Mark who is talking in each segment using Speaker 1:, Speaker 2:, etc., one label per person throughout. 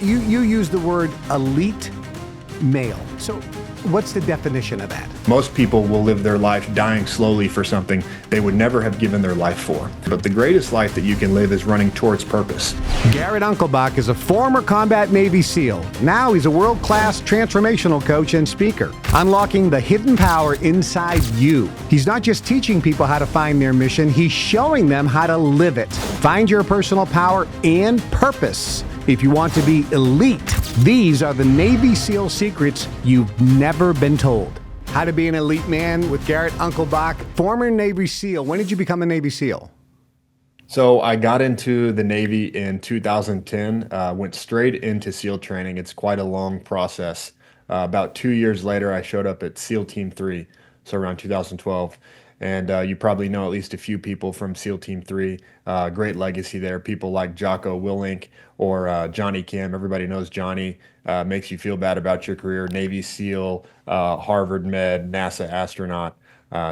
Speaker 1: you use the word elite male. So what's the definition of that?
Speaker 2: Most people will live their life dying slowly for something they would never have given their life for. But the greatest life that you can live is running towards purpose.
Speaker 1: Garrett Unclebach is a former combat Navy SEAL. Now he's a world-class transformational coach and speaker, unlocking the hidden power inside you. He's not just teaching people how to find their mission, he's showing them how to live it. Find your personal power and purpose. If you want to be elite, these are the Navy SEAL secrets you've never been told. How to be an elite man with Garrett Unclebach, former Navy SEAL. When did you become a Navy SEAL?
Speaker 2: So I got into the Navy in 2010, went straight into SEAL training. It's quite a long process. About 2 years later, I showed up at SEAL Team 3, so around 2012. And you probably know at least a few people from SEAL Team 3. Great legacy there. People like Jocko Willink or Johnny Kim. Everybody knows Johnny. Makes you feel bad about your career. Navy SEAL, Harvard Med, NASA astronaut.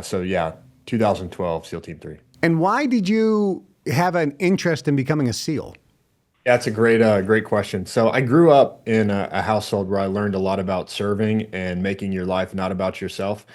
Speaker 2: So yeah, 2012, SEAL Team 3.
Speaker 1: And why did you have an interest in becoming a SEAL?
Speaker 2: Yeah, that's a great question. So I grew up in a household where I learned a lot about serving and making your life not about yourself.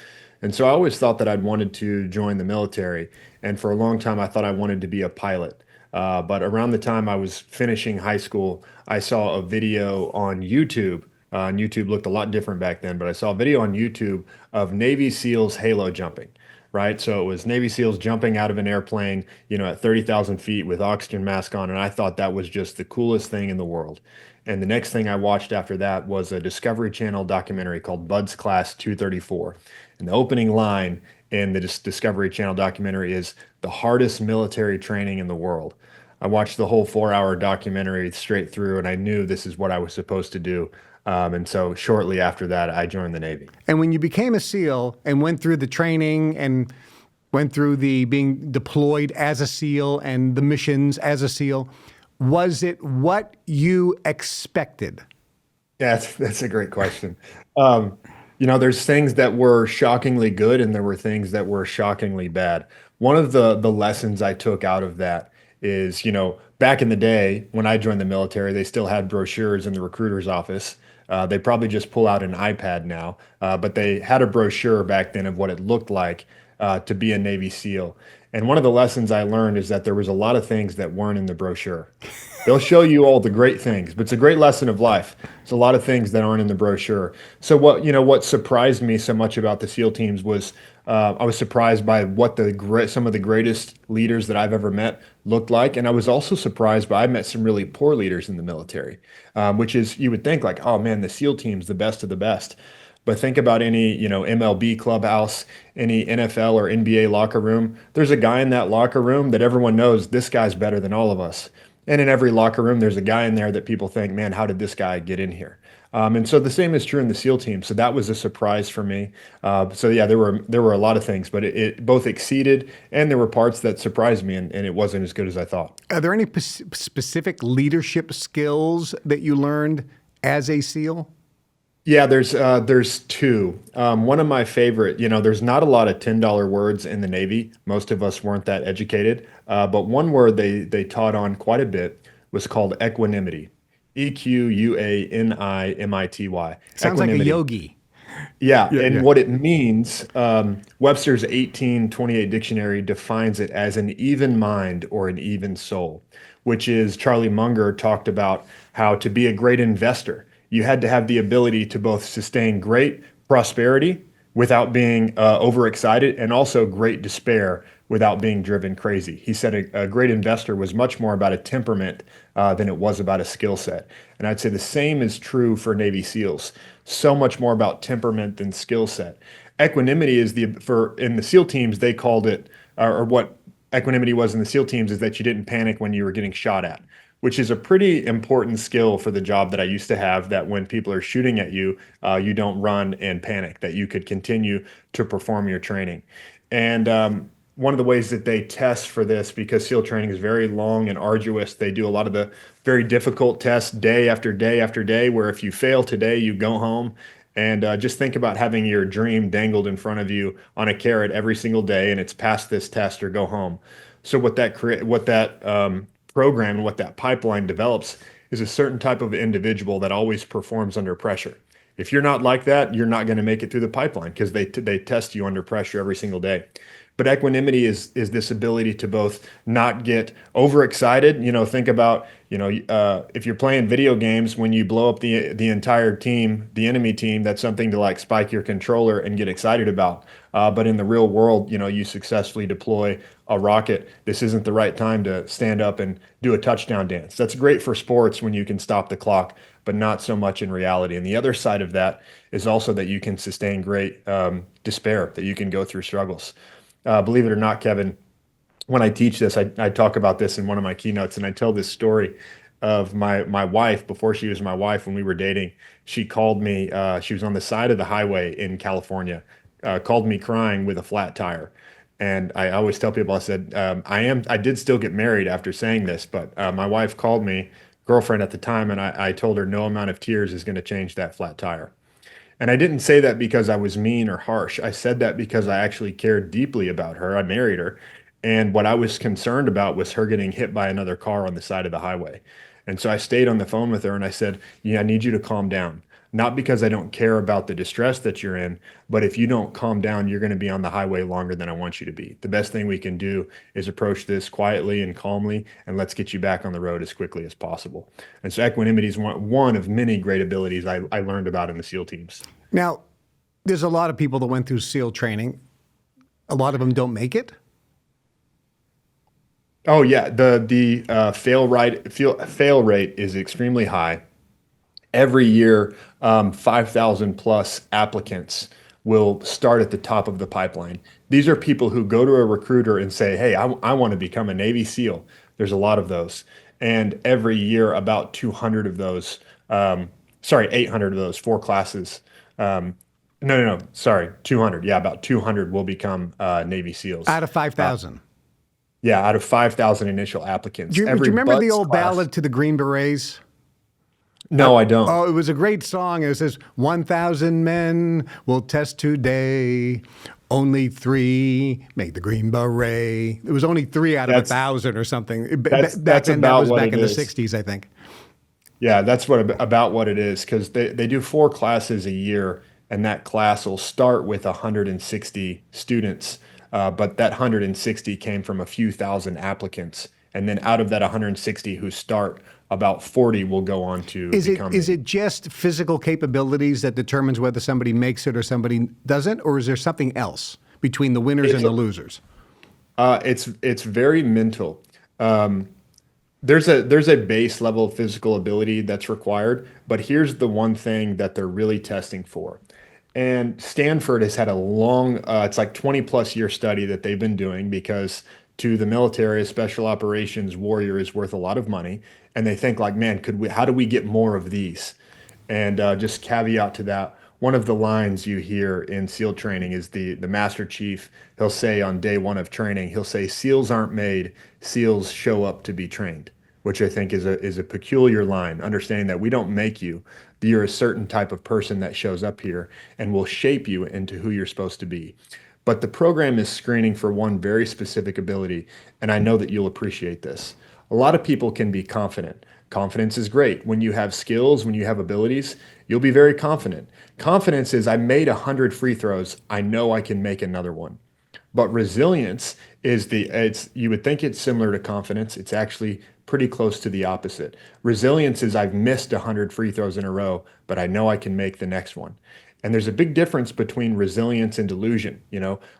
Speaker 2: And so I always thought that I'd wanted to join the military. And for a long time, I thought I wanted to be a pilot. But around the time I was finishing high school, I saw a video on YouTube. And YouTube looked a lot different back then, but I saw a video on YouTube of Navy SEALs halo jumping, right? So it was Navy SEALs jumping out of an airplane, at 30,000 feet with oxygen mask on. And I thought that was just the coolest thing in the world. And the next thing I watched after that was a Discovery Channel documentary called Bud's Class 234. And the opening line in the Discovery Channel documentary is the hardest military training in the world. I watched the whole 4-hour documentary straight through, and I knew this is what I was supposed to do. And so shortly after that, I joined the Navy.
Speaker 1: And when you became a SEAL and went through the training and went through the being deployed as a SEAL and the missions as a SEAL, was it what you expected?
Speaker 2: Yeah, that's a great question. There's things that were shockingly good and there were things that were shockingly bad. One of the lessons I took out of that is, back in the day when I joined the military, they still had brochures in the recruiter's office. They probably just pull out an iPad now, but they had a brochure back then of what it looked like to be a Navy SEAL. And one of the lessons I learned is that there was a lot of things that weren't in the brochure. They'll show you all the great things, but it's a great lesson of life. It's a lot of things that aren't in the brochure. So what surprised me so much about the SEAL teams was I was surprised by what some of the greatest leaders that I've ever met looked like. And I was also surprised by I met some really poor leaders in the military, which is you would think like, oh man, the SEAL team's the best of the best. But think about any, MLB clubhouse, any NFL or NBA locker room. There's a guy in that locker room that everyone knows this guy's better than all of us. And in every locker room, there's a guy in there that people think, man, how did this guy get in here? And so the same is true in the SEAL team. So that was a surprise for me. So yeah, there were a lot of things, but it both exceeded and there were parts that surprised me and it wasn't as good as I thought.
Speaker 1: Are there any specific leadership skills that you learned as a SEAL?
Speaker 2: Yeah, there's two. One of my favorite, there's not a lot of $10 words in the Navy. Most of us weren't that educated. But one word they taught on quite a bit was called equanimity. Equanimity.
Speaker 1: Sounds like a yogi.
Speaker 2: Yeah, and what it means, Webster's 1828 dictionary defines it as an even mind or an even soul, which is Charlie Munger talked about how to be a great investor. You had to have the ability to both sustain great prosperity without being overexcited and also great despair without being driven crazy. He said a great investor was much more about a temperament than it was about a skill set. And I'd say the same is true for Navy SEALs. So much more about temperament than skill set. Equanimity is in the SEAL teams, they called it, or what equanimity was in the SEAL teams is that you didn't panic when you were getting shot at, which is a pretty important skill for the job that I used to have, that when people are shooting at you, you don't run and panic, that you could continue to perform your training. And one of the ways that they test for this, because SEAL training is very long and arduous, they do a lot of the very difficult tests day after day after day, where if you fail today, you go home. And just think about having your dream dangled in front of you on a carrot every single day, and it's pass this test or go home. So what that program and what that pipeline develops is a certain type of individual that always performs under pressure. If you're not like that, you're not going to make it through the pipeline because they test you under pressure every single day. But equanimity is this ability to both not get overexcited. Think about, if you're playing video games, when you blow up the entire team, the enemy team, that's something to like spike your controller and get excited about. But in the real world, you successfully deploy a rocket. This isn't the right time to stand up and do a touchdown dance. That's great for sports when you can stop the clock, but not so much in reality. And the other side of that is also that you can sustain great despair, that you can go through struggles. Believe it or not, Kevin, when I teach this, I talk about this in one of my keynotes, and I tell this story of my wife before she was my wife when we were dating. She called me. She was on the side of the highway in California, called me crying with a flat tire. And I always tell people, I said, I did still get married after saying this, but my wife called me, girlfriend at the time, and I told her no amount of tears is going to change that flat tire. And I didn't say that because I was mean or harsh. I said that because I actually cared deeply about her. I married her. And what I was concerned about was her getting hit by another car on the side of the highway. And so I stayed on the phone with her and I said, yeah, I need you to calm down. Not because I don't care about the distress that you're in, but if you don't calm down, you're going to be on the highway longer than I want you to be. The best thing we can do is approach this quietly and calmly, and let's get you back on the road as quickly as possible. And so equanimity is one of many great abilities I learned about in the SEAL teams.
Speaker 1: Now, there's a lot of people that went through SEAL training. A lot of them don't make it.
Speaker 2: Oh yeah, the fail rate is extremely high. Every year, 5,000 plus applicants will start at the top of the pipeline. These are people who go to a recruiter and say, "Hey, I want to become a Navy SEAL." There's a lot of those, and every year, about 200 of those, 800 of those, four classes. No, sorry, 200. Yeah, about 200 will become Navy SEALs.
Speaker 1: Out of 5,000.
Speaker 2: Yeah, out of 5,000 initial applicants.
Speaker 1: Do you
Speaker 2: Every
Speaker 1: remember the
Speaker 2: Buds
Speaker 1: old
Speaker 2: class.
Speaker 1: ballad to the Green Berets?
Speaker 2: No, I don't.
Speaker 1: Oh, it was a great song. It says, 1,000 men will test today. Only three made the Green Beret. It was only three out of
Speaker 2: That's
Speaker 1: 1,000 or something. Back
Speaker 2: that's
Speaker 1: then, that
Speaker 2: about
Speaker 1: was
Speaker 2: what
Speaker 1: back
Speaker 2: it
Speaker 1: in the
Speaker 2: is.
Speaker 1: 60s, I think.
Speaker 2: Yeah, that's about what it is because they do four classes a year, and that class will start with 160 students, but that 160 came from a few thousand applicants, and then out of that 160 who start, about 40 will go on to become.
Speaker 1: Is it just physical capabilities that determines whether somebody makes it or somebody doesn't, or is there something else between the winners and
Speaker 2: It's
Speaker 1: the losers?
Speaker 2: it's very mental. There's a base level of physical ability that's required, but here's the one thing that they're really testing for. And Stanford has had a long, it's like 20 plus year study that they've been doing because to the military, a special operations warrior is worth a lot of money. And they think like, man, how do we get more of these? And just caveat to that, one of the lines you hear in SEAL training is the Master Chief. He'll say on day one of training, he'll say, "SEALs aren't made, SEALs show up to be trained," which I think is a peculiar line. Understanding that we don't make you, you're a certain type of person that shows up here and will shape you into who you're supposed to be. But the program is screening for one very specific ability, and I know that you'll appreciate this. A lot of people can be confident. Confidence is great. When you have skills, when you have abilities, you'll be very confident. Confidence is I made 100 free throws. I know I can make another one. But resilience is it's you would think it's similar to confidence. It's actually pretty close to the opposite. Resilience is I've missed 100 free throws in a row, but I know I can make the next one. And there's a big difference between resilience and delusion.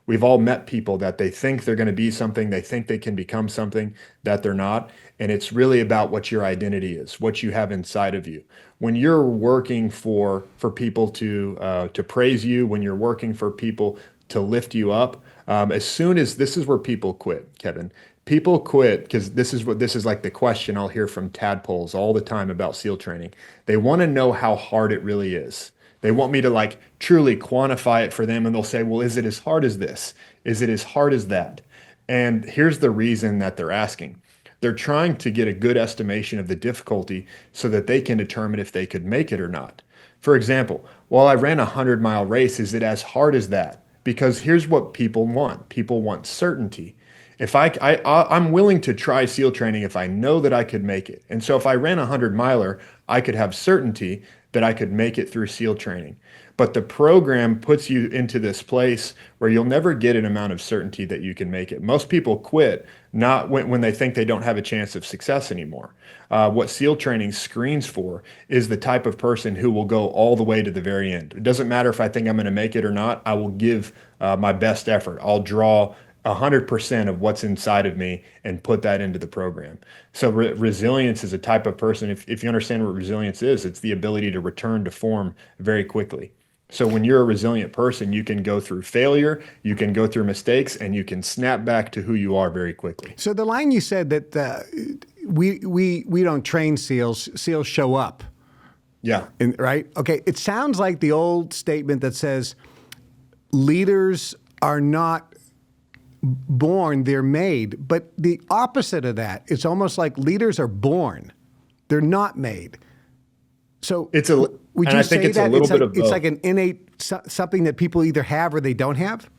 Speaker 2: We've all met people that they think they're going to be something, they think they can become something that they're not. And it's really about what your identity is, what you have inside of you. When you're working for people to praise you, when you're working for people to lift you up, as soon as this is where people quit, Kevin. People quit because this is like the question I'll hear from tadpoles all the time about SEAL training. They want to know how hard it really is. They want me to like truly quantify it for them, and they'll say, "Well, is it as hard as this? Is it as hard as that?" And here's the reason that they're asking. They're trying to get a good estimation of the difficulty so that they can determine if they could make it or not. For example, while I ran a 100-mile race, is it as hard as that? Because here's what people want. People want certainty. I'm willing to try SEAL training if I know that I could make it. And so if I ran a 100 miler, I could have certainty that I could make it through SEAL training. But the program puts you into this place where you'll never get an amount of certainty that you can make it. Most people quit not when they think they don't have a chance of success anymore. What SEAL training screens for is the type of person who will go all the way to the very end. It doesn't matter if I think I'm going to make it or not. I will give my best effort. I'll draw 100% of what's inside of me and put that into the program. So resilience is a type of person. If you understand what resilience is, it's the ability to return to form very quickly. So when you're a resilient person, you can go through failure, you can go through mistakes, and you can snap back to who you are very quickly.
Speaker 1: So the line you said that we don't train SEALs, SEALs show up.
Speaker 2: Yeah.
Speaker 1: Right? Okay. It sounds like the old statement that says leaders are not born, they're made. But the opposite of that, it's almost like leaders are born. They're not made. So would you say that it's like an innate something that people either have or they don't have?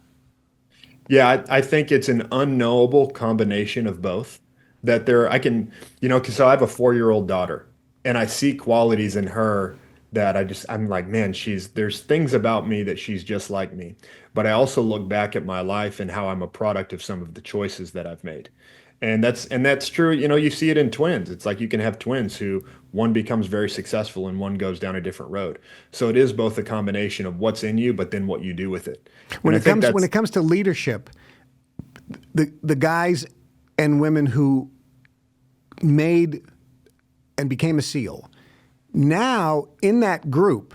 Speaker 2: Yeah, I think it's an unknowable combination of both. That there, I can, because so I have a 4-year-old daughter, and I see qualities in her that I'm like, man, there's things about me that she's just like me. But I also look back at my life and how I'm a product of some of the choices that I've made. And that's true. You see it in twins. It's like you can have twins who one becomes very successful and one goes down a different road. So it is both a combination of what's in you, but then what you do with it.
Speaker 1: When it comes to leadership, the guys and women who made and became a SEAL, now in that group,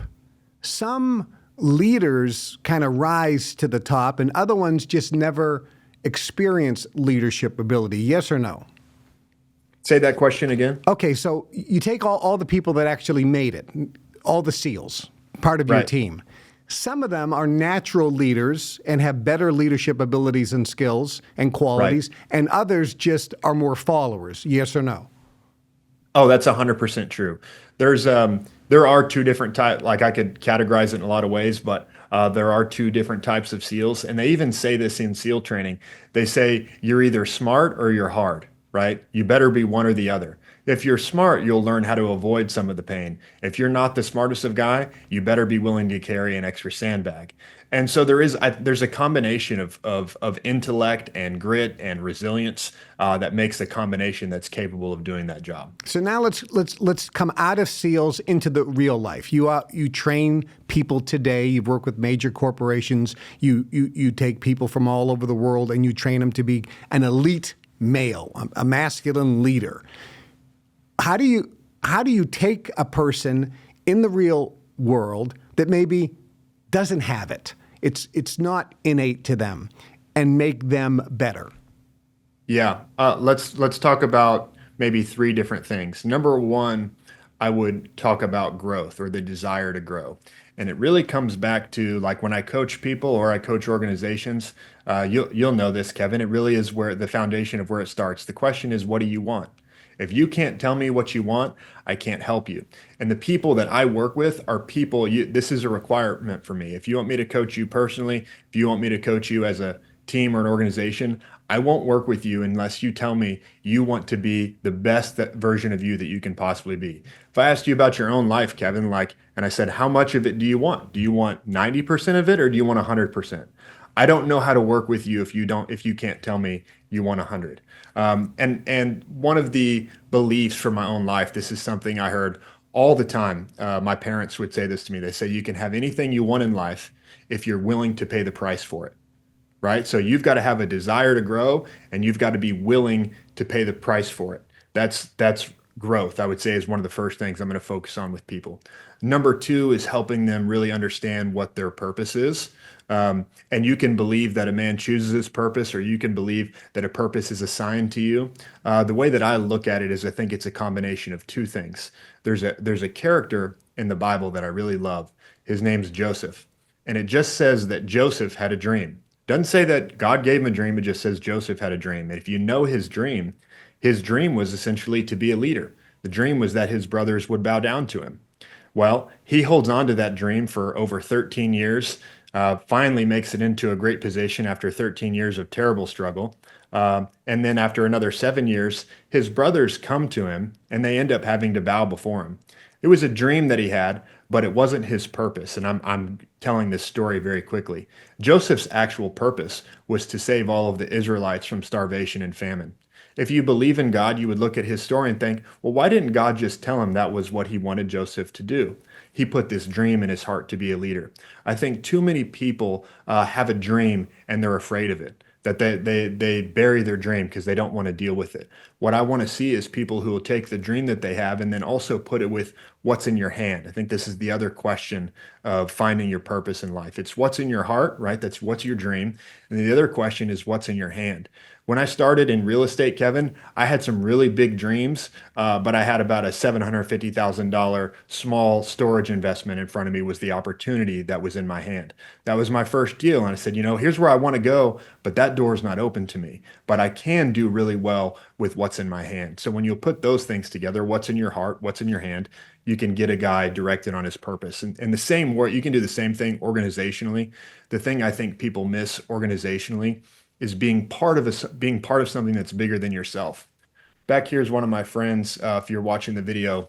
Speaker 1: some leaders kind of rise to the top and other ones just never experience leadership ability. Yes or no?
Speaker 2: Say that question again.
Speaker 1: Okay, so you take all the people that actually made it, all the SEALs, part of your team. Some of them are natural leaders and have better leadership abilities and skills and qualities, and others just are more followers. Yes or no?
Speaker 2: Oh, that's 100% true. There are two different types. Like I could categorize it in a lot of ways, but there are two different types of SEALs, and they even say this in SEAL training. They say you're either smart or you're hard, right? You better be one or the other. If you're smart, you'll learn how to avoid some of the pain. If you're not the smartest of guy, you better be willing to carry an extra sandbag. And so there's a combination of intellect and grit and resilience that makes a combination that's capable of doing that job.
Speaker 1: So now let's come out of SEALs into the real life. You train people today. You've worked with major corporations. You take people from all over the world and you train them to be an elite male, a masculine leader. How do you take a person in the real world that maybe doesn't have it? It's not innate to them, and make them better.
Speaker 2: Yeah, let's talk about maybe three different things. Number one, I would talk about growth or the desire to grow. And it really comes back to like when I coach people or I coach organizations, you'll know this, Kevin. It really is where the foundation of where it starts. The question is, what do you want? If you can't tell me what you want, I can't help you. And the people that I work with are people, this is a requirement for me. If you want me to coach you personally, if you want me to coach you as a team or an organization, I won't work with you unless you tell me you want to be the best version of you that you can possibly be. If I asked you about your own life, Kevin, and I said, how much of it do you want? Do you want 90% of it or do you want 100%? I don't know how to work with you if you can't tell me you want 100. And one of the beliefs from my own life, this is something I heard all the time. My parents would say this to me. They say you can have anything you want in life if you're willing to pay the price for it. Right? So you've got to have a desire to grow and you've got to be willing to pay the price for it. That's growth, I would say, is one of the first things I'm going to focus on with people. Number two is helping them really understand what their purpose is. And you can believe that a man chooses his purpose, or you can believe that a purpose is assigned to you. The way that I look at it is I think it's a combination of two things. There's a character in the Bible that I really love. His name's Joseph. And it just says that Joseph had a dream. Doesn't say that God gave him a dream. It just says Joseph had a dream. And if you know his dream was essentially to be a leader. The dream was that his brothers would bow down to him. Well, he holds on to that dream for over 13 years, finally makes it into a great position after 13 years of terrible struggle. And then after another 7 years, his brothers come to him and they end up having to bow before him. It was a dream that he had, but it wasn't his purpose. And I'm telling this story very quickly. Joseph's actual purpose was to save all of the Israelites from starvation and famine. If you believe in God, you would look at his story and think, well, why didn't God just tell him that was what he wanted Joseph to do? He put this dream in his heart to be a leader. I think too many people have a dream and they're afraid of it, that they bury their dream because they don't want to deal with it. What I want to see is people who will take the dream that they have and then also put it with what's in your hand. I think this is the other question of finding your purpose in life. It's what's in your heart, right? That's what's your dream. And the other question is what's in your hand. When I started in real estate, Kevin, I had some really big dreams, but I had about a $750,000 small storage investment in front of me was the opportunity that was in my hand. That was my first deal. And I said, here's where I want to go, but that door's not open to me. But I can do really well with what's in my hand. So when you put those things together, what's in your heart, what's in your hand, you can get a guy directed on his purpose. And the same way, you can do the same thing organizationally. The thing I think people miss organizationally is being part of something that's bigger than yourself. Back here is one of my friends. If you're watching the video,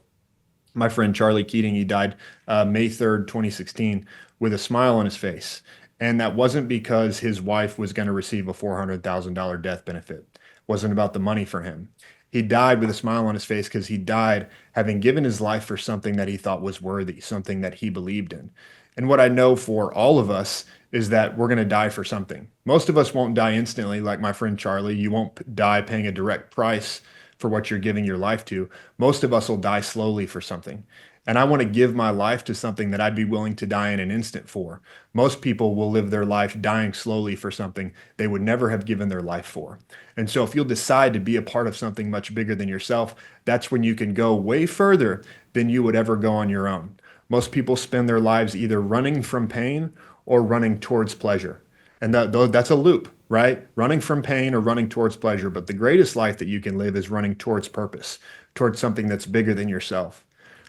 Speaker 2: my friend Charlie Keating, he died May 3rd, 2016, with a smile on his face. And that wasn't because his wife was going to receive a $400,000 death benefit. It wasn't about the money for him. He died with a smile on his face because he died having given his life for something that he thought was worthy, something that he believed in. And what I know for all of us is that we're going to die for something. Most of us won't die instantly, like my friend Charlie. You won't die paying a direct price for what you're giving your life to. Most of us will die slowly for something. And I want to give my life to something that I'd be willing to die in an instant for. Most people will live their life dying slowly for something they would never have given their life for. And so if you'll decide to be a part of something much bigger than yourself, that's when you can go way further than you would ever go on your own. Most people spend their lives either running from pain or running towards pleasure. And that's a loop, right? Running from pain or running towards pleasure. But the greatest life that you can live is running towards purpose, towards something that's bigger than yourself.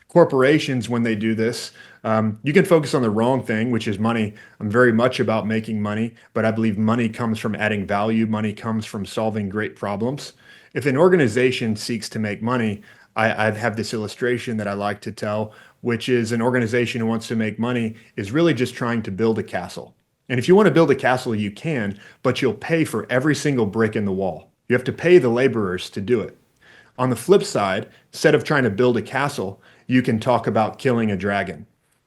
Speaker 2: Corporations, when they do this, you can focus on the wrong thing, which is money. I'm very much about making money, but I believe money comes from adding value. Money comes from solving great problems. If an organization seeks to make money, I have this illustration that I like to tell, which is an organization who wants to make money is really just trying to build a castle. And if you want to build a castle, you can, but you'll pay for every single brick in the wall. You have to pay the laborers to do it. On the flip side, instead of trying to build a castle, you can talk about killing a dragon.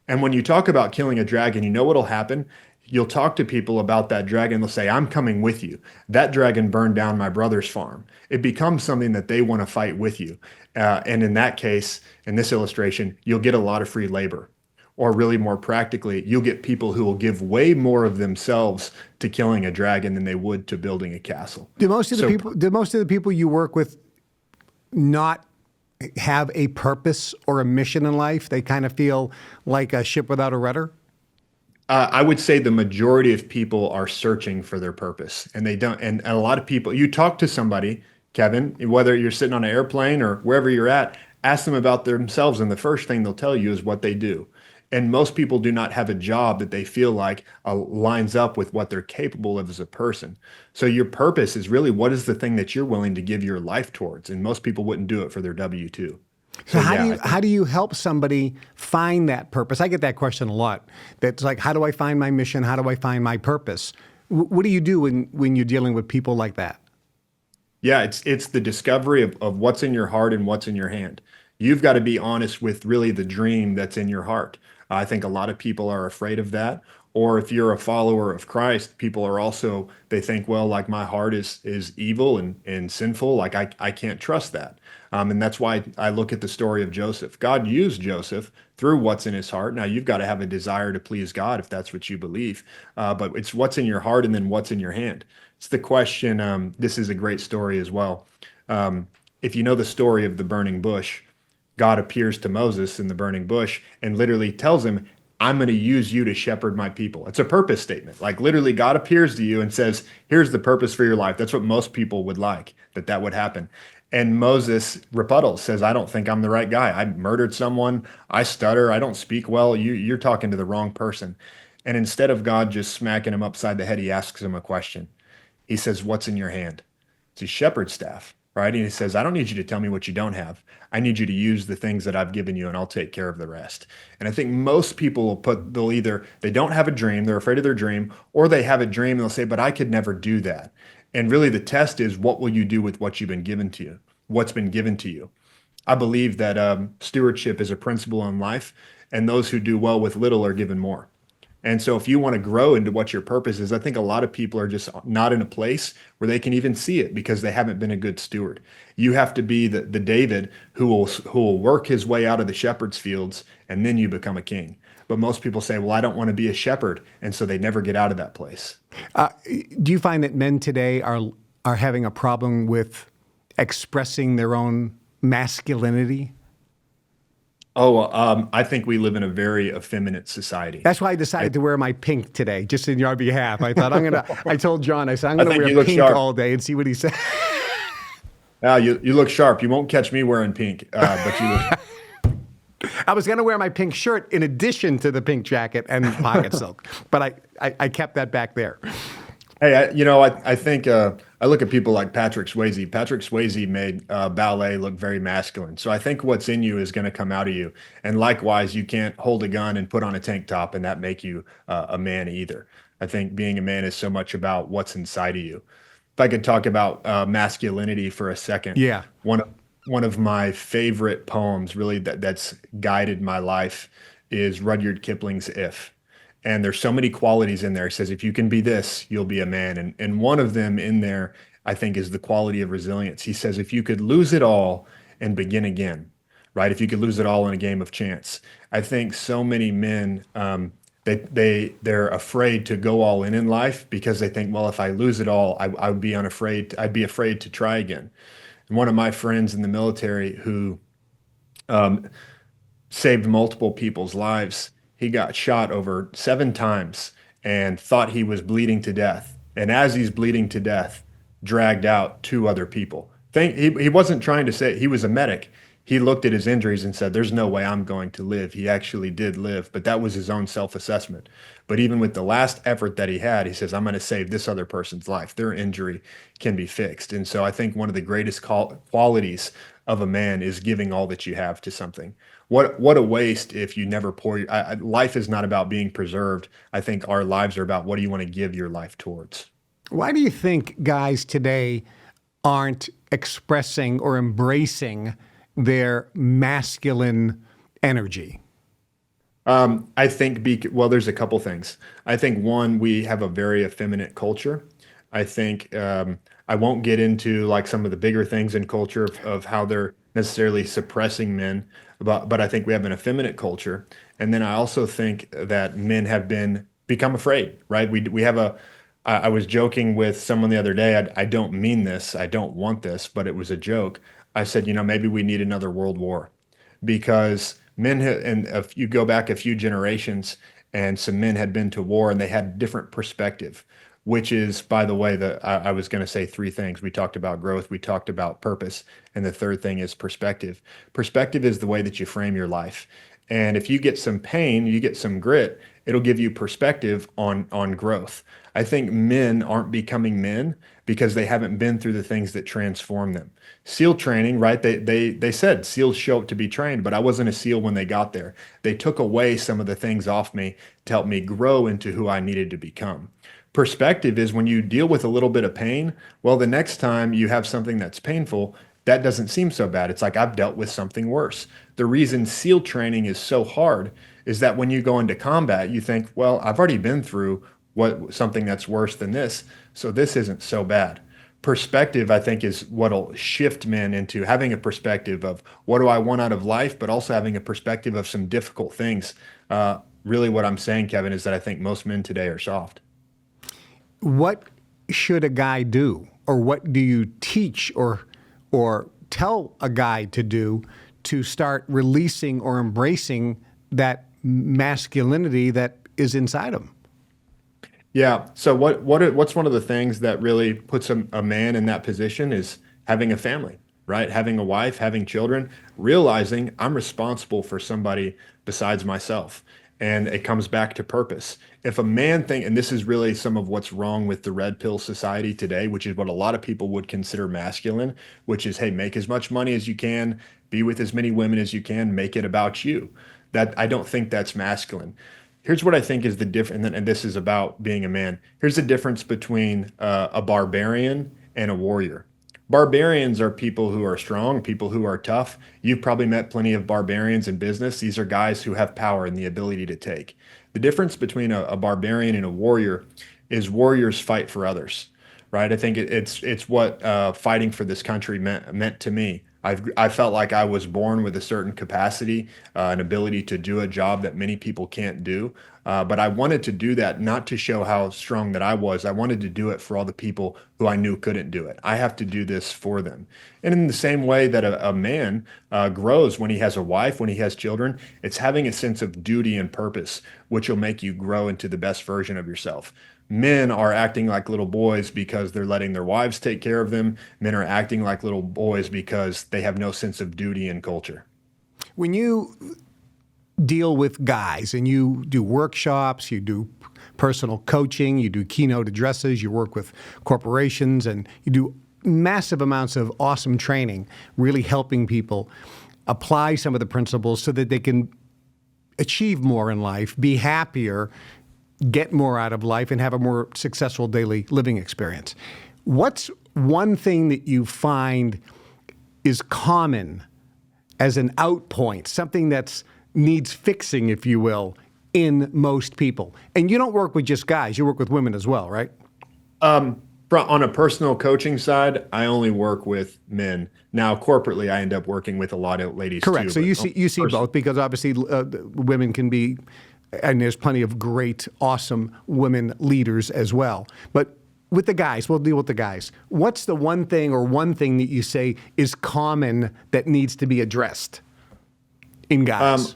Speaker 2: And when you talk about killing a dragon, you know what'll happen? You'll talk to people about that dragon. They'll say, I'm coming with you. That dragon burned down my brother's farm. It becomes something that they want to fight with you. And in that case, in this illustration, you'll get a lot of free labor. Or really more practically, you'll get people who will give way more of themselves to killing a dragon than they would to building a castle.
Speaker 1: Do most of the people you work with not have a purpose or a mission in life? They kind of feel like a ship without a rudder?
Speaker 2: I would say the majority of people are searching for their purpose, and they don't. And a lot of people, you talk to somebody, Kevin, whether you're sitting on an airplane or wherever you're at, ask them about themselves, and the first thing they'll tell you is what they do. And most people do not have a job that they feel like lines up with what they're capable of as a person. So your purpose is really what is the thing that you're willing to give your life towards, and most people wouldn't do it for their W-2.
Speaker 1: So how do you help somebody find that purpose? I get that question a lot. That's like, how do I find my mission? How do I find my purpose? What do you do when you're dealing with people like that?
Speaker 2: Yeah, it's the discovery of what's in your heart and what's in your hand. You've got to be honest with really the dream that's in your heart. I think a lot of people are afraid of that. Or if you're a follower of Christ, people are also, they think, well, like my heart is evil and sinful. Like I can't trust that. And that's why I look at the story of Joseph. God used Joseph through what's in his heart. Now you've got to have a desire to please God if that's what you believe. But it's what's in your heart and then what's in your hand. It's the question. This is a great story as well. If you know the story of the burning bush, God appears to Moses in the burning bush and literally tells him, I'm going to use you to shepherd my people. It's a purpose statement. Like literally God appears to you and says, here's the purpose for your life. That's what most people would like, that would happen. And Moses rebuttals, says, I don't think I'm the right guy. I murdered someone. I stutter. I don't speak well. You're talking to the wrong person. And instead of God just smacking him upside the head, he asks him a question. He says, what's in your hand? It's his shepherd staff, right? And he says, I don't need you to tell me what you don't have. I need you to use the things that I've given you and I'll take care of the rest. And I think most people they'll either, they don't have a dream, they're afraid of their dream, or they have a dream and they'll say, but I could never do that. And really the test is, what will you do with what you've been given to you? What's been given to you? I believe that stewardship is a principle in life, and those who do well with little are given more. And so, if you want to grow into what your purpose is, I think a lot of people are just not in a place where they can even see it because they haven't been a good steward. You have to be the David who will work his way out of the shepherd's fields, and then you become a king. But most people say, "Well, I don't want to be a shepherd," and so they never get out of that place.
Speaker 1: Uh, do you find that men today are having a problem with expressing their own masculinity?
Speaker 2: Oh, I think we live in a very effeminate society.
Speaker 1: That's why I decided to wear my pink today, just in your behalf. I thought I told John, I said, I'm
Speaker 2: I
Speaker 1: going to
Speaker 2: think you
Speaker 1: wear
Speaker 2: look
Speaker 1: pink
Speaker 2: sharp.
Speaker 1: all day and see what he says.
Speaker 2: You look sharp. You won't catch me wearing pink, but you look.
Speaker 1: I was going to wear my pink shirt in addition to the pink jacket and pocket silk, but I kept that back there.
Speaker 2: Hey, I think I look at people like Patrick Swayze. Patrick Swayze made ballet look very masculine. So I think what's in you is going to come out of you. And likewise, you can't hold a gun and put on a tank top and that make you a man either. I think being a man is so much about what's inside of you. If I could talk about masculinity for a second,
Speaker 1: Yeah.
Speaker 2: One of my favorite poems, really that's guided my life, is Rudyard Kipling's "If." And there's so many qualities in there. He says, if you can be this, you'll be a man. And one of them in there, I think, is the quality of resilience. He says, if you could lose it all and begin again, right? If you could lose it all in a game of chance. I think so many men, they're afraid to go all in life because they think, well, if I lose it all, I would be unafraid. I'd be afraid to try again. And one of my friends in the military who um, saved multiple people's lives. He got shot over 7 times and thought he was bleeding to death. And as he's bleeding to death, dragged out 2 other people. He wasn't trying to say he was a medic. He looked at his injuries and said, there's no way I'm going to live. He actually did live, but that was his own self-assessment. But even with the last effort that he had, he says, I'm going to save this other person's life. Their injury can be fixed. And so I think one of the greatest qualities of a man is giving all that you have to something. What a waste if you never pour life is not about being preserved. I think our lives are about what do you want to give your life towards.
Speaker 1: Why do you think guys today aren't expressing or embracing their masculine energy?
Speaker 2: I think, well, there's a couple things. I think one, we have a very effeminate culture. I think I won't get into like some of the bigger things in culture of how they're necessarily suppressing men, but I think we have an effeminate culture. And then I also think that men have become afraid, right? We have I was joking with someone the other day. I don't mean this. I don't want this, but it was a joke. I said, maybe we need another world war because and if you go back a few generations and some men had been to war and they had different perspective, which is, by the way, I was going to say 3 things. We talked about growth, we talked about purpose, and the third thing is perspective. Perspective is the way that you frame your life. And if you get some pain, you get some grit, it'll give you perspective on growth. I think men aren't becoming men because they haven't been through the things that transform them. SEAL training, right? They said SEALs show up to be trained, but I wasn't a SEAL when they got there. They took away some of the things off me to help me grow into who I needed to become. Perspective is when you deal with a little bit of pain, well, the next time you have something that's painful, that doesn't seem so bad. It's like I've dealt with something worse. The reason SEAL training is so hard is that when you go into combat, you think, well, I've already been through something that's worse than this, so this isn't so bad. Perspective, I think, is what'll shift men into having a perspective of what do I want out of life, but also having a perspective of some difficult things. Really what I'm saying, Kevin, is that I think most men today are soft.
Speaker 1: What should a guy do, or what do you teach or tell a guy to do to start releasing or embracing that masculinity that is inside him?
Speaker 2: Yeah. So what's one of the things that really puts a man in that position is having a family, right? Having a wife, having children, realizing I'm responsible for somebody besides myself. And it comes back to purpose. If a man and this is really some of what's wrong with the red pill society today, which is what a lot of people would consider masculine, which is, hey, make as much money as you can, be with as many women as you can, make it about you. That I don't think that's masculine. Here's what I think is the difference, and this is about being a man. Here's the difference between a barbarian and a warrior. Barbarians are people who are strong, people who are tough. You've probably met plenty of barbarians in business. These are guys who have power and the ability to take. The difference between a barbarian and a warrior is warriors fight for others, right? I think it's what fighting for this country meant to me. I felt like I was born with a certain capacity, an ability to do a job that many people can't do. But I wanted to do that not to show how strong that I was. I wanted to do it for all the people who I knew couldn't do it. I have to do this for them. And in the same way that a man grows when he has a wife, when he has children, it's having a sense of duty and purpose, which will make you grow into the best version of yourself. Men are acting like little boys because they're letting their wives take care of them. Men are acting like little boys because they have no sense of duty and culture.
Speaker 1: When you deal with guys and you do workshops, you do personal coaching, you do keynote addresses, you work with corporations, and you do massive amounts of awesome training, really helping people apply some of the principles so that they can achieve more in life, be happier, get more out of life, and have a more successful daily living experience. What's one thing that you find is common as an out point, something that's needs fixing, if you will, in most people? And you don't work with just guys, you work with women as well, right?
Speaker 2: On a personal coaching side, I only work with men. Now, corporately, I end up working with a lot of ladies
Speaker 1: Correct.
Speaker 2: too.
Speaker 1: So you see both, because obviously women can be, and there's plenty of great, awesome women leaders as well. But with the guys, we'll deal with the guys. What's the one thing that you say is common that needs to be addressed in guys?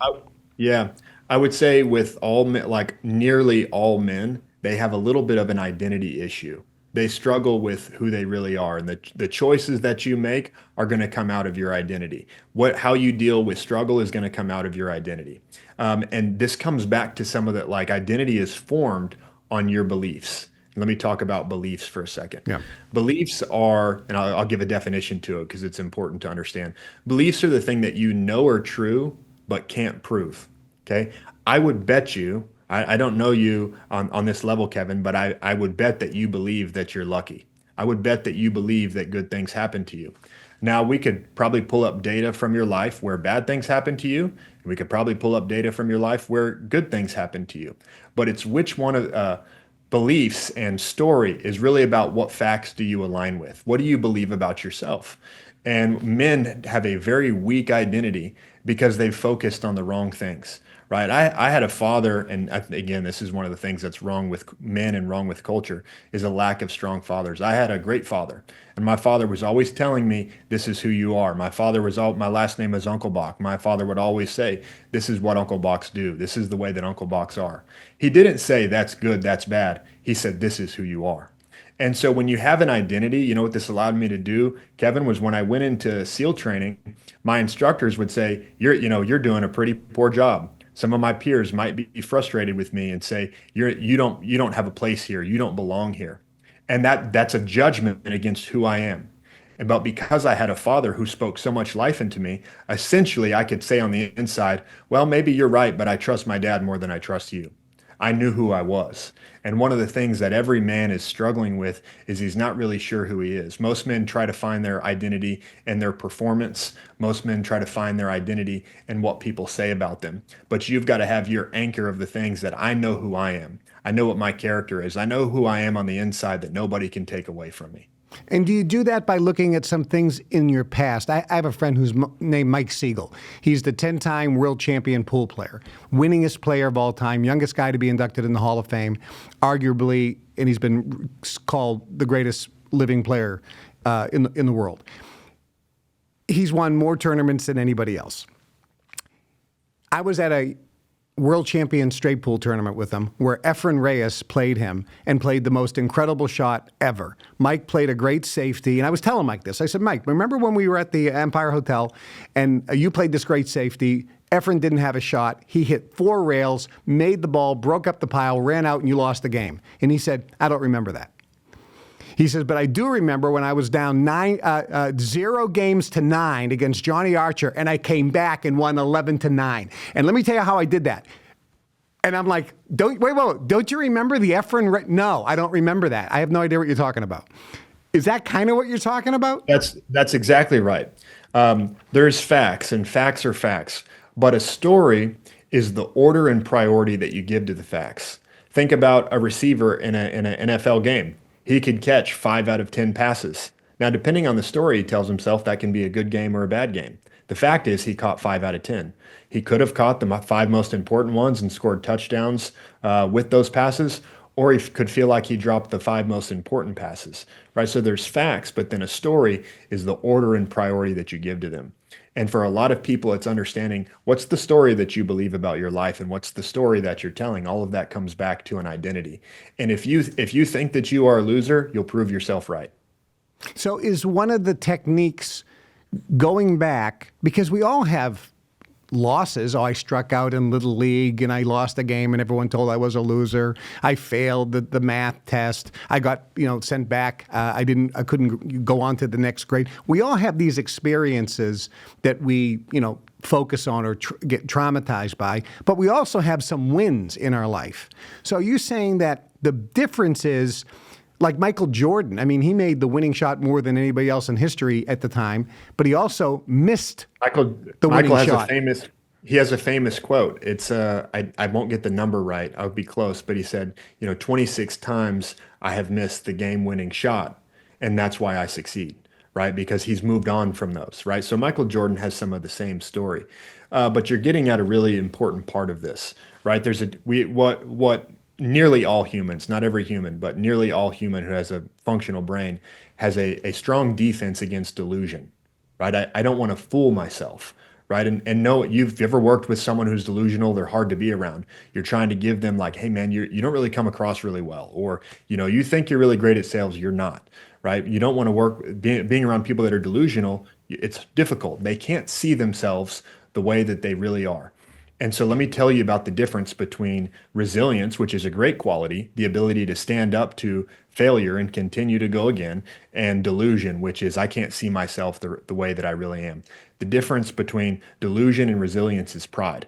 Speaker 2: I would say with all men, like nearly all men, they have a little bit of an identity issue. They struggle with who they really are, and the choices that you make are going to come out of your identity. How you deal with struggle is going to come out of your identity. And this comes back to some of that, like identity is formed on your beliefs. Let me talk about beliefs for a second.
Speaker 1: Yeah.
Speaker 2: Beliefs are, and I'll give a definition to it because it's important to understand. Beliefs are the thing that you know are true but can't prove. Okay. I would bet you, I don't know you on this level, Kevin, but I would bet that you believe that you're lucky. I would bet that you believe that good things happen to you. Now, we could probably pull up data from your life where bad things happen to you. And we could probably pull up data from your life where good things happen to you. But it's which one of beliefs and story is really about what facts do you align with? What do you believe about yourself? And men have a very weak identity because they've focused on the wrong things, right? I had a father, and again, this is one of the things that's wrong with men and wrong with culture, is a lack of strong fathers. I had a great father, and my father was always telling me, this is who you are. My last name is Unclebach. My father would always say, this is what Unclebachs do. This is the way that Unclebachs are. He didn't say that's good, that's bad. He said, this is who you are. And so when you have an identity, you know what this allowed me to do, Kevin, was when I went into SEAL training, my instructors would say, you're doing a pretty poor job. Some of my peers might be frustrated with me and say, you don't have a place here. You don't belong here. And that's a judgment against who I am. But because I had a father who spoke so much life into me, essentially I could say on the inside, well, maybe you're right, but I trust my dad more than I trust you. I knew who I was. And one of the things that every man is struggling with is he's not really sure who he is. Most men try to find their identity in their performance. Most men try to find their identity in what people say about them. But you've got to have your anchor of the things that I know who I am. I know what my character is. I know who I am on the inside that nobody can take away from me.
Speaker 1: And do you do that by looking at some things in your past? I have a friend who's named Mike Siegel. He's the 10-time world champion pool player, winningest player of all time, youngest guy to be inducted in the Hall of Fame, arguably, and he's been called the greatest living player in the world. He's won more tournaments than anybody else. I was at a world champion straight pool tournament with him where Efren Reyes played him and played the most incredible shot ever. Mike played a great safety, and I was telling Mike this. I said, Mike, remember when we were at the Empire Hotel and you played this great safety Efren didn't have a shot. He hit 4 rails, made the ball, broke up the pile, ran out, and you lost the game. And he said, I don't remember that. He says, but I do remember when I was down 0 games to 9 against Johnny Archer, and I came back and won 11-9. And let me tell you how I did that. And I'm like, don't you remember the Efren? No, I don't remember that. I have no idea what you're talking about. Is that kind of what you're talking about?
Speaker 2: That's exactly right. There's facts, and facts are facts. But a story is the order and priority that you give to the facts. Think about a receiver in an NFL game. He could catch 5 out of 10 passes. Now, depending on the story, he tells himself that can be a good game or a bad game. The fact is he caught 5 out of 10. He could have caught the 5 most important ones and scored touchdowns with those passes, or he could feel like he dropped the 5 most important passes, right? So there's facts, but then a story is the order and priority that you give to them. And for a lot of people, it's understanding what's the story that you believe about your life and what's the story that you're telling. All of that comes back to an identity. And if you think that you are a loser, you'll prove yourself right.
Speaker 1: So is one of the techniques going back, because we all have losses. Oh, I struck out in Little League and I lost a game and everyone told I was a loser. I failed the math test. I got, sent back. I couldn't go on to the next grade. We all have these experiences that we, focus on or get traumatized by, but we also have some wins in our life. So are you saying that the difference is, like Michael Jordan, I mean, he made the winning shot more than anybody else in history at the time, but he also missed the winning shot.
Speaker 2: He has a famous quote. It's I won't get the number right. I would be close, but he said, 26 times I have missed the game-winning shot, and that's why I succeed, right? Because he's moved on from those, right? So Michael Jordan has some of the same story, but you're getting at a really important part of this, right? What nearly all humans, not every human, but nearly all human who has a functional brain has a strong defense against delusion, right? I don't want to fool myself, right? And no, you've ever worked with someone who's delusional, they're hard to be around. You're trying to give them like, hey man, you don't really come across really well. Or, you think you're really great at sales, you're not, right? You don't want to work, being around people that are delusional, it's difficult. They can't see themselves the way that they really are. And so let me tell you about the difference between resilience, which is a great quality, the ability to stand up to failure and continue to go again, and delusion, which is I can't see myself the way that I really am. The difference between delusion and resilience is pride.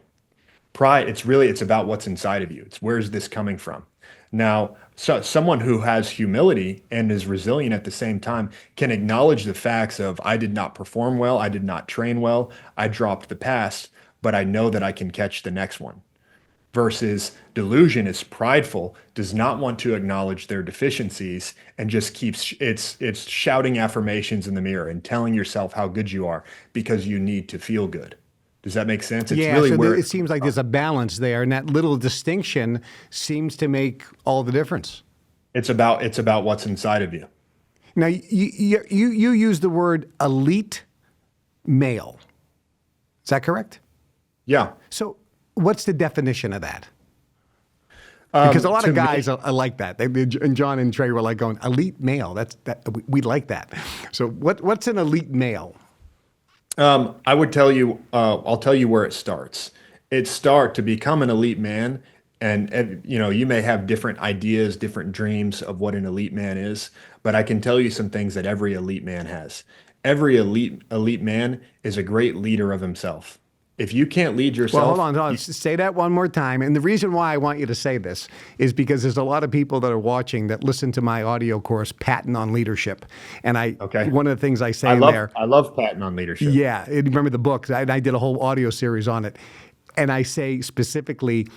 Speaker 2: Pride, it's about what's inside of you. It's where's this coming from? Now, someone who has humility and is resilient at the same time can acknowledge the facts of I did not perform well, I did not train well, I dropped the pass, but I know that I can catch the next one. Versus delusion is prideful, does not want to acknowledge their deficiencies, and just keeps it's shouting affirmations in the mirror and telling yourself how good you are because you need to feel good. Does that make sense? It's really where
Speaker 1: it seems like there's a balance there, and that little distinction seems to make all the difference.
Speaker 2: It's about what's inside of you.
Speaker 1: Now, you use the word elite male. Is that correct?
Speaker 2: Yeah.
Speaker 1: So what's the definition of that? Because a lot of guys are like that. And John and Trey were like going, elite male, we like that. So what's an elite male?
Speaker 2: I would tell you, I'll tell you where it starts. To become an elite man, and you may have different ideas, different dreams of what an elite man is, but I can tell you some things that every elite man has. Every elite man is a great leader of himself. If you can't lead yourself...
Speaker 1: Well, hold on. Say that one more time. And the reason why I want you to say this is because there's a lot of people that are watching that listen to my audio course, Patent on Leadership. And one of the things I say
Speaker 2: I love Patent on Leadership.
Speaker 1: Yeah. Remember the book? I did a whole audio series on it. And I say specifically,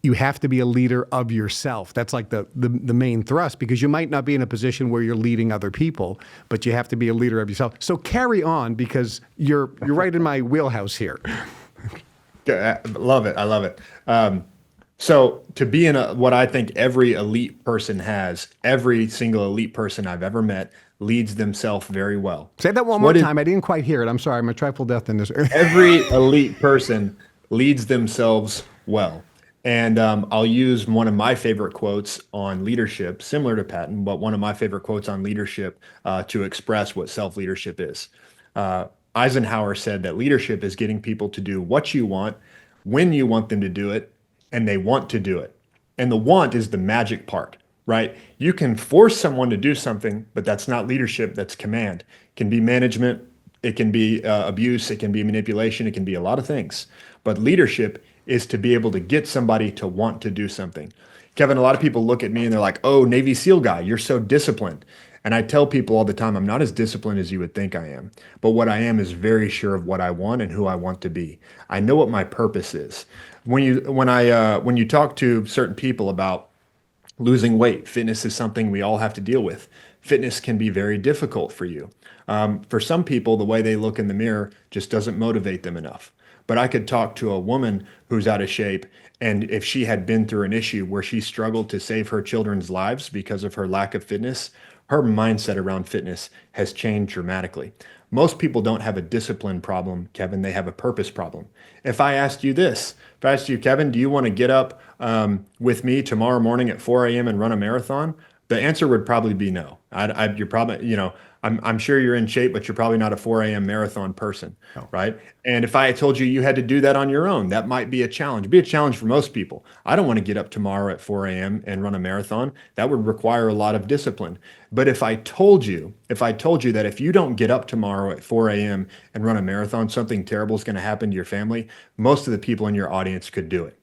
Speaker 1: you have to be a leader of yourself. That's like the main thrust, because you might not be in a position where you're leading other people, but you have to be a leader of yourself. So carry on, because you're right in my wheelhouse here.
Speaker 2: I love it. I love it. So to be in what I think every elite person has, every single elite person I've ever met leads themselves very well.
Speaker 1: Say that one more time. I didn't quite hear it. I'm sorry. I'm a trifle deaf in this.
Speaker 2: Every elite person leads themselves well. And I'll use one of my favorite quotes on leadership, similar to Patton, but one of my favorite quotes on leadership to express what self-leadership is. Eisenhower said that leadership is getting people to do what you want, when you want them to do it, and they want to do it. And the want is the magic part, right? You can force someone to do something, but that's not leadership, that's command. It can be management, it can be abuse, it can be manipulation, it can be a lot of things. But leadership is to be able to get somebody to want to do something. Kevin, a lot of people look at me and they're like, oh, Navy SEAL guy, you're so disciplined. And I tell people all the time, I'm not as disciplined as you would think I am. But what I am is very sure of what I want and who I want to be. I know what my purpose is. When you talk to certain people about losing weight, fitness is something we all have to deal with. Fitness can be very difficult for you. For some people, the way they look in the mirror just doesn't motivate them enough. But I could talk to a woman who's out of shape, and if she had been through an issue where she struggled to save her children's lives because of her lack of fitness, her mindset around fitness has changed dramatically. Most people don't have a discipline problem, Kevin. They have a purpose problem. If I asked you this, if I asked you, Kevin, do you want to get up with me tomorrow morning at 4 a.m. and run a marathon? The answer would probably be no. You're probably, I'm sure you're in shape, but you're probably not a 4 a.m. marathon person, right? And if I told you you had to do that on your own, that might be a challenge. It'd be a challenge for most people. I don't want to get up tomorrow at 4 a.m. and run a marathon. That would require a lot of discipline. But if I told you that if you don't get up tomorrow at 4 a.m. and run a marathon, something terrible is going to happen to your family, most of the people in your audience could do it.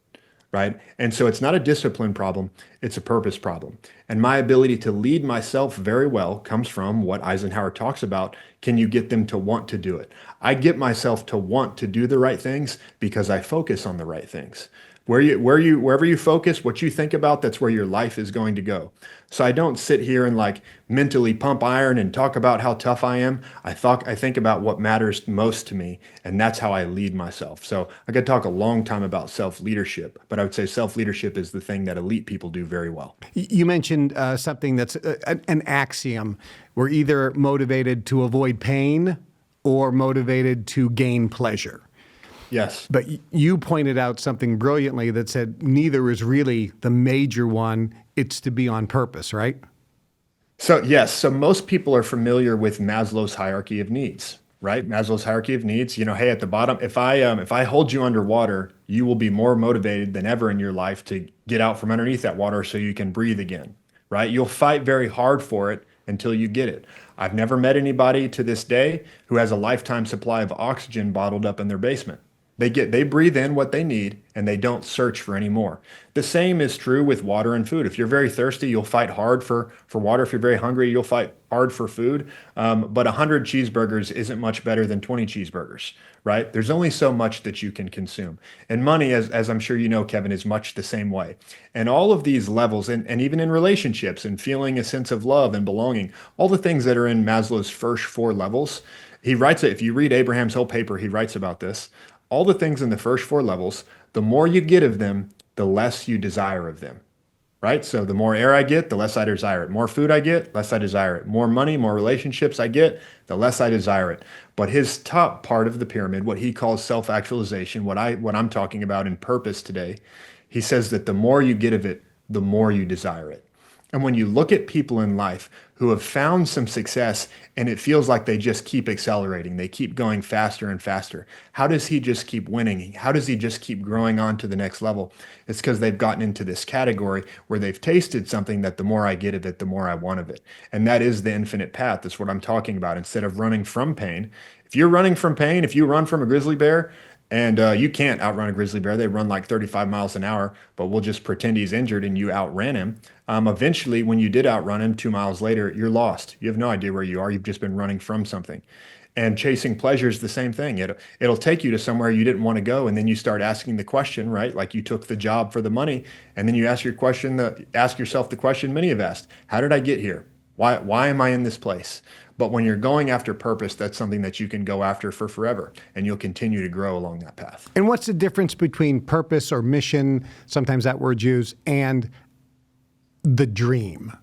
Speaker 2: Right. And so it's not a discipline problem, it's a purpose problem. And my ability to lead myself very well comes from what Eisenhower talks about. Can you get them to want to do it? I get myself to want to do the right things because I focus on the right things. Wherever you focus, what you think about, that's where your life is going to go. So I don't sit here and like mentally pump iron and talk about how tough I am. I think about what matters most to me, and that's how I lead myself. So I could talk a long time about self-leadership, but I would say self-leadership is the thing that elite people do very well.
Speaker 1: You mentioned something that's an axiom. We're either motivated to avoid pain or motivated to gain pleasure.
Speaker 2: Yes.
Speaker 1: But you pointed out something brilliantly that said neither is really the major one. It's to be on purpose, right?
Speaker 2: So yes. So most people are familiar with Maslow's hierarchy of needs, right? Maslow's hierarchy of needs. Hey, at the bottom, if I hold you underwater, you will be more motivated than ever in your life to get out from underneath that water so you can breathe again, right? You'll fight very hard for it until you get it. I've never met anybody to this day who has a lifetime supply of oxygen bottled up in their basement. They breathe in what they need and they don't search for any more. The same is true with water and food. If you're very thirsty, you'll fight hard for water. If you're very hungry, you'll fight hard for food. But 100 cheeseburgers isn't much better than 20 cheeseburgers, right? There's only so much that you can consume. And money, as I'm sure you know, Kevin, is much the same way. And all of these levels, and even in relationships and feeling a sense of love and belonging, all the things that are in Maslow's first 4 levels, he writes it. If you read Abraham's whole paper, he writes about this. All the things in the first 4 levels, the more you get of them, the less you desire of them, right? So the more air I get, the less I desire it. More food I get, less I desire it. More money, more relationships I get, the less I desire it. But his top part of the pyramid, what he calls self-actualization, what I'm talking about in purpose today, he says that the more you get of it, the more you desire it. And when you look at people in life who have found some success and it feels like they just keep accelerating, they keep going faster and faster, how does he just keep winning? How does he just keep growing on to the next level? It's because they've gotten into this category where they've tasted something that the more I get of it, the more I want of it. And that is the infinite path. That's what I'm talking about. Instead of running from pain, if you're running from pain, if you run from a grizzly bear, and you can't outrun a grizzly bear. They run like 35 miles an hour, but we'll just pretend he's injured and you outran him. Eventually, when you did outrun him 2 miles later, you're lost. You have no idea where you are. You've just been running from something. And chasing pleasure is the same thing. It'll take you to somewhere you didn't want to go, and then you start asking the question, right? Like you took the job for the money, and then you ask yourself the question many have asked: how did I get here? Why am I in this place? But when you're going after purpose, that's something that you can go after for forever, and you'll continue to grow along that path.
Speaker 1: And what's the difference between purpose or mission, sometimes that word's used, and the dream?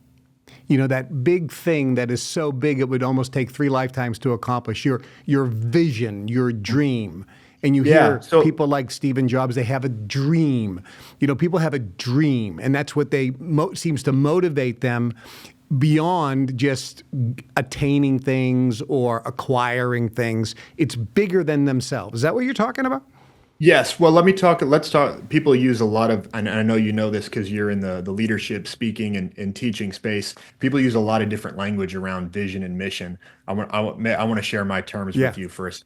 Speaker 1: That big thing that is so big it would almost take 3 lifetimes to accomplish, your vision, your dream. And you hear people like Stephen Jobs, they have a dream. People have a dream, and that's what seems to motivate them. beyond just attaining things or acquiring things. It's bigger than themselves. Is that what you're talking about?
Speaker 2: Yes. Well, let's talk. People use a lot of, and I know you know this because you're in the leadership speaking and teaching space. People use a lot of different language around vision and mission. I want to share my terms
Speaker 1: Yeah.
Speaker 2: with you first.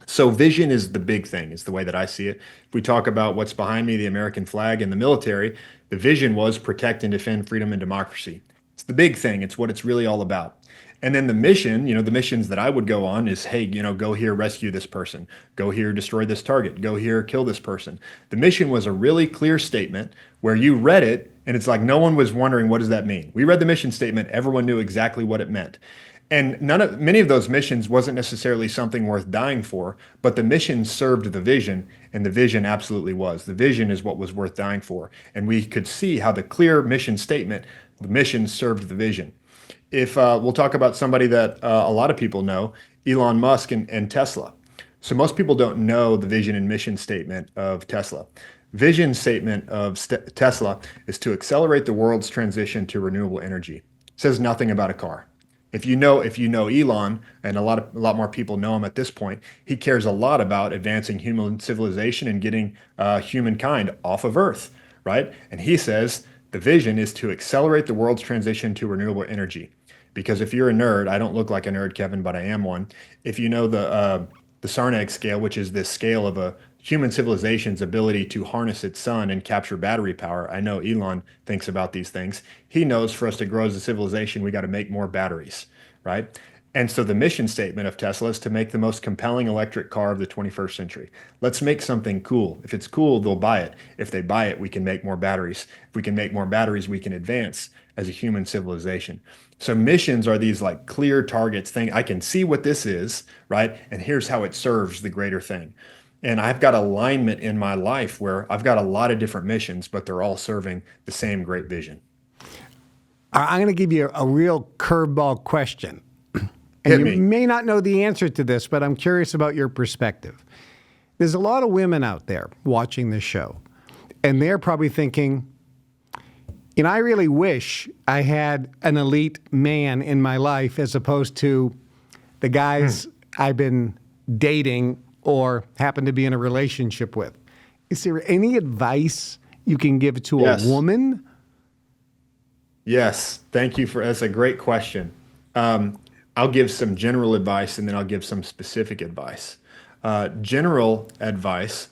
Speaker 2: So vision is the big thing, is the way that I see it. If we talk about what's behind me, the American flag and the military, the vision was protect and defend freedom and democracy. It's the big thing. It's what it's really all about. And then the mission, the missions that I would go on is, hey, go here, rescue this person. Go here, destroy this target. Go here, kill this person. The mission was a really clear statement where you read it and it's like no one was wondering, what does that mean? We read the mission statement, everyone knew exactly what it meant. And many of those missions wasn't necessarily something worth dying for, but the mission served the vision, and the vision absolutely was. The vision is what was worth dying for. And we could see how the clear mission statement, the mission served the vision. If we'll talk about somebody that a lot of people know, Elon Musk and Tesla. So most people don't know the vision and mission statement of Tesla. Vision statement of Tesla is to accelerate the world's transition to renewable energy. It says nothing about a car. If you know Elon, and a lot more people know him at this point, he cares a lot about advancing human civilization and getting humankind off of Earth, right? And he says the vision is to accelerate the world's transition to renewable energy. Because if you're a nerd, I don't look like a nerd, Kevin, but I am one. If you know the Sarnag scale, which is this scale of a human civilization's ability to harness its sun and capture battery power. I know Elon thinks about these things. He knows for us to grow as a civilization, we got to make more batteries, right? And so the mission statement of Tesla is to make the most compelling electric car of the 21st century. Let's make something cool. If it's cool, they'll buy it. If they buy it, we can make more batteries. If we can make more batteries, we can advance as a human civilization. So missions are these like clear targets thing. I can see what this is, right? And here's how it serves the greater thing. And I've got alignment in my life where I've got a lot of different missions, but they're all serving the same great vision.
Speaker 1: I'm going to give you a real curveball question. And
Speaker 2: Hit
Speaker 1: you
Speaker 2: me.
Speaker 1: may not know the answer to this, but I'm curious about your perspective. There's a lot of women out there watching this show, and they're probably thinking, I really wish I had an elite man in my life as opposed to the guys I've been dating or happen to be in a relationship with. Is there any advice you can give to
Speaker 2: Yes.
Speaker 1: a woman?
Speaker 2: Yes, thank you that's a great question. I'll give some general advice and then I'll give some specific advice. General advice.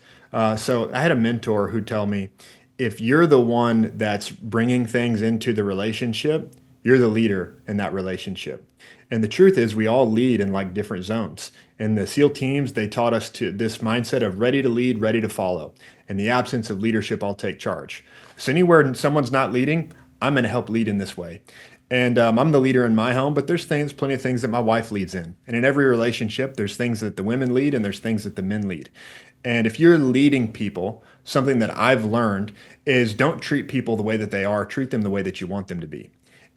Speaker 2: So I had a mentor who told me, if you're the one that's bringing things into the relationship, you're the leader in that relationship. And the truth is we all lead in like different zones. In the SEAL teams, they taught us to this mindset of ready to lead, ready to follow. In the absence of leadership, I'll take charge. So anywhere someone's not leading, I'm going to help lead in this way. And I'm the leader in my home, but there's plenty of things that my wife leads in. And in every relationship, there's things that the women lead and there's things that the men lead. And if you're leading people, something that I've learned is don't treat people the way that they are, treat them the way that you want them to be.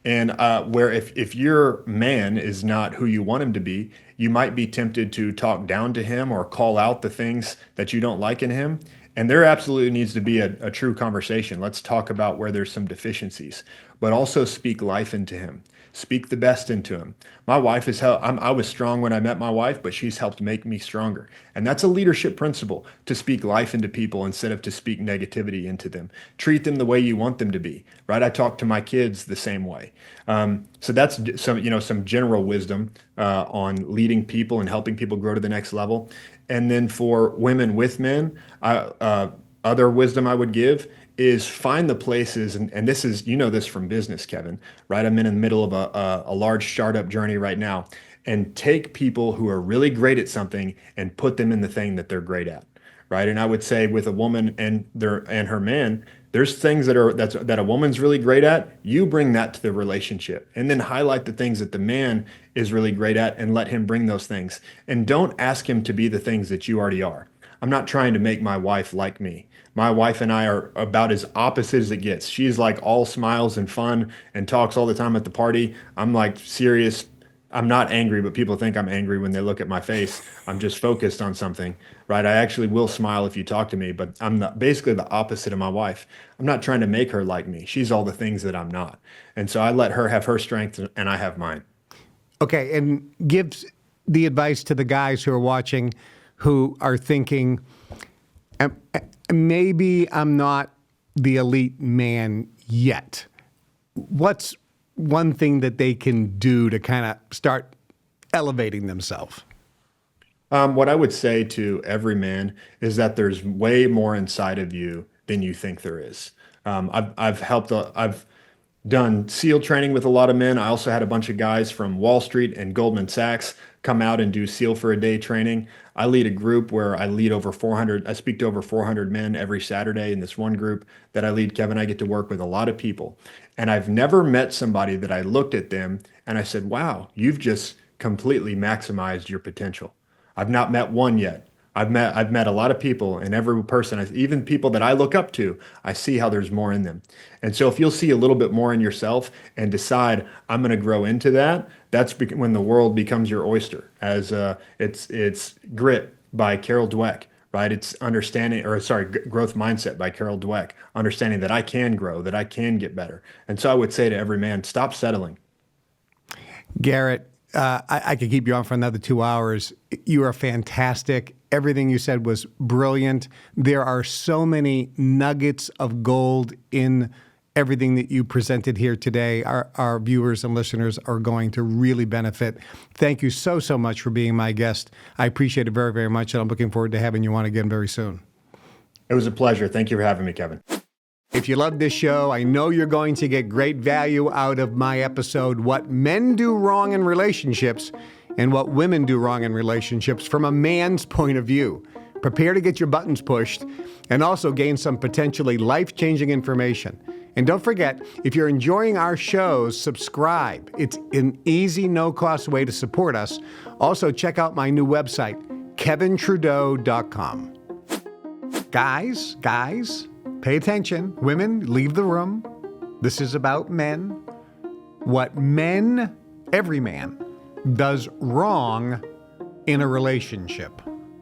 Speaker 2: And where if your man is not who you want him to be, you might be tempted to talk down to him or call out the things that you don't like in him. And there absolutely needs to be a true conversation. Let's talk about where there's some deficiencies, but also speak life into him. Speak the best into him. My wife is I was strong when I met my wife, but she's helped make me stronger. And that's a leadership principle, to speak life into people instead of to speak negativity into them. Treat them the way you want them to be, right? I talk to my kids the same way. So that's some general wisdom on leading people and helping people grow to the next level. And then for women with men, other wisdom I would give is find the places, and this is, this from business, Kevin, right? I'm in the middle of a large startup journey right now, and take people who are really great at something and put them in the thing that they're great at, right? And I would say with a woman and her man, there's things that a woman's really great at. You bring that to the relationship, and then highlight the things that the man is really great at, and let him bring those things. And don't ask him to be the things that you already are. I'm not trying to make my wife like me. My wife and I are about as opposite as it gets. She's like all smiles and fun and talks all the time at the party. I'm like serious, I'm not angry, but people think I'm angry when they look at my face. I'm just focused on something, right? I actually will smile if you talk to me, but basically the opposite of my wife. I'm not trying to make her like me. She's all the things that I'm not. And so I let her have her strength and I have mine.
Speaker 1: Okay, and give the advice to the guys who are watching who are thinking, maybe I'm not the elite man yet. What's one thing that they can do to kind of start elevating themselves?
Speaker 2: What I would say to every man is that there's way more inside of you than you think there is. I've done SEAL training with a lot of men. I also had a bunch of guys from Wall Street and Goldman Sachs come out and do SEAL for a day training. I lead a group where I speak to over 400 men every Saturday in this one group that I lead. Kevin, I get to work with a lot of people. And I've never met somebody that I looked at them and I said, wow, you've just completely maximized your potential. I've not met one yet. I've met a lot of people, and every person, even people that I look up to, I see how there's more in them. And so if you'll see a little bit more in yourself and decide I'm going to grow into that, that's when the world becomes your oyster. As it's Grit by Carol Dweck, right? It's Growth Mindset by Carol Dweck, understanding that I can grow, that I can get better. And so I would say to every man, stop settling.
Speaker 1: Garrett, I could keep you on for another 2 hours. You are fantastic. Everything you said was brilliant. There are so many nuggets of gold in everything that you presented here today. Our viewers and listeners are going to really benefit. Thank you so much for being my guest. I appreciate it very, very much, and I'm looking forward to having you on again very soon.
Speaker 2: It was a pleasure. Thank you for having me, Kevin.
Speaker 1: If you love this show, I know you're going to get great value out of my episode, What Men Do Wrong in Relationships and What Women Do Wrong in Relationships from a man's point of view. Prepare to get your buttons pushed and also gain some potentially life-changing information. And don't forget, if you're enjoying our shows, subscribe. It's an easy, no-cost way to support us. Also, check out my new website, KevinTrudeau.com. Guys, pay attention. Women, leave the room. This is about men. What every man, does wrong in a relationship.